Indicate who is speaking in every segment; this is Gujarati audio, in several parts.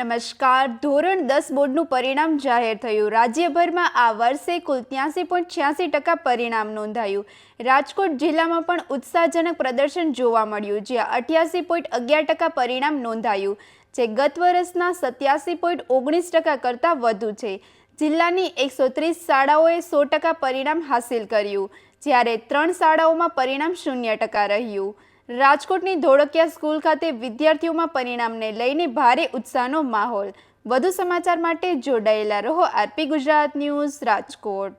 Speaker 1: નમસ્કાર. ધોરણ 10 બોર્ડનું પરિણામ જાહેર થયું. રાજ્યભરમાં આ વર્ષે કુલ 83.86% પરિણામ નોંધાયું. રાજકોટ જિલ્લામાં પણ ઉત્સાહજનક પ્રદર્શન જોવા મળ્યું, જ્યાં 88.11% પરિણામ નોંધાયું, જે ગત વર્ષના 87.19% કરતાં વધુ છે. જિલ્લાની 130 શાળાઓએ 100% પરિણામ હાંસિલ કર્યું, જ્યારે 3 શાળાઓમાં પરિણામ 0% રહ્યું. રાજકોટની ધોળકિયા સ્કૂલ ખાતે વિદ્યાર્થીઓમાં પરિણામને લઈને ભારે ઉત્સાહનો માહોલ. વધુ સમાચાર માટે જોડાયેલા રહો આરપી ગુજરાત ન્યૂઝ રાજકોટ.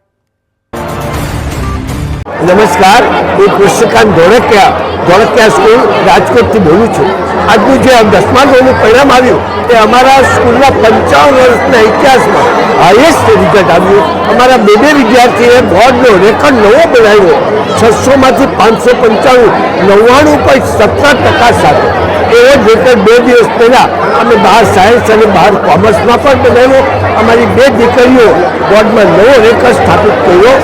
Speaker 2: નમસ્કાર, હું કૃષ્ણકાંત ધોળકિયા સ્કૂલ રાજકોટથી બોલું છું. આજનું જે 10મા ધોરણનું પરિણામ આવ્યું એ અમારા સ્કૂલના 55 વર્ષના ઇતિહાસમાં હાઈએસ્ટ રિઝલ્ટ આવ્યું. અમારા બે વિદ્યાર્થીએ બોર્ડનો રેકોર્ડ નવો બનાવ્યો. 600માંથી 595 99.17% સાથે. એવો જ રેકોર્ડ 2 દિવસ પહેલાં અમે બહાર સાયન્સ અને બહાર કોમર્સમાં પણ બનાવ્યો. અમારી 2 દીકરીઓ બોર્ડમાં નવો રેકોર્ડ સ્થાપિત કર્યો.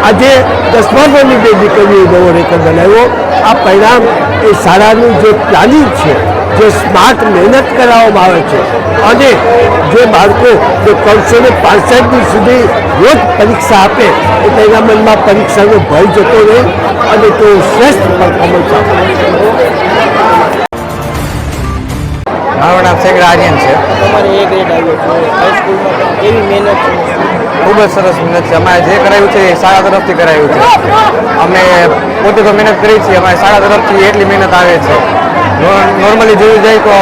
Speaker 2: આજે 10મા ધોરણની 2 દીકરીઓએ નવો રેકોર્ડ બનાવ્યો. આ પરિણામ એ શાળાનું જે પ્લાનિંગ છે, જે સ્માર્ટ મહેનત કરાવવામાં આવે છે, અને જે બાળકો જે 365 સુધી રોજ પરીક્ષા આપે એ તેના મનમાં પરીક્ષાનો ભય જતો રહે અને તેઓ શ્રેષ્ઠ પરફોર્મન્સ આપે.
Speaker 3: મારું નામ શેખ રાજન છે.
Speaker 4: તમારે એ ગ્રેડ આવ્યો છે હાઈસ્કૂલમાં કેવી મહેનત છે?
Speaker 3: ખૂબ જ સરસ મહેનત છે. અમારે જે કરાયું છે એ શાળા તરફથી કરાયું છે. અમે પોતે તો મહેનત કરી છીએ, અમારી શાળા તરફથી એટલી મહેનત આવે છે. નોર્મલી જોયું જાય તો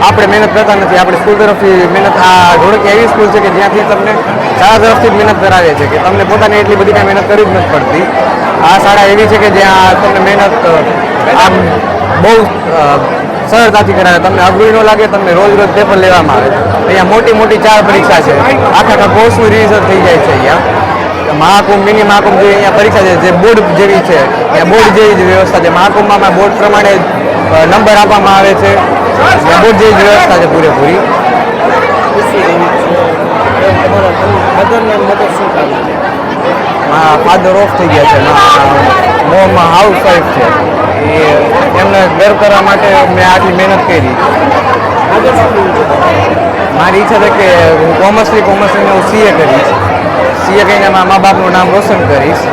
Speaker 3: આપણે મહેનત કરતા નથી, આપણે સ્કૂલ તરફથી મહેનત. આ ધોળકિયા એવી સ્કૂલ છે કે જ્યાંથી તમને શાળા તરફથી જ મહેનત કરાવે છે કે તમને પોતાને એટલી બધી કાંઈ મહેનત કરવી જ નથી પડતી. આ શાળા એવી છે કે જ્યાં તમને મહેનત આમ બહુ સરળતાથી કરાવે, તમને અઘરું ન લાગે, તમને રોજ પેપર લેવામાં આવે. અહીંયા મોટી મોટી 4 પરીક્ષા છે, આખા કોર્સનું રિવિઝન થઈ જાય છે. અહીંયા મહાકુંભ, મિની મહાકુંભ જેવી અહીંયા પરીક્ષા છે, જે બોર્ડ જેવી છે, ત્યાં બોર્ડ જેવી જ વ્યવસ્થા છે. મહાકુંભમાં બોર્ડ પ્રમાણે નંબર આપવામાં આવે છે, બોર્ડ જેવી જ વ્યવસ્થા છે પૂરેપૂરી. ફાધર ઓફ થઈ ગયા છે, મોમાં હાઉસવાઈફ છે. એમને ઘર કરવા માટે મેં આટલી મહેનત કરી. મારી ઈચ્છા છે કે હું કોમર્સની હું સીએ કરીશ. સીએ કરીને મારા મા બાપનું નામ રોશન કરીશ.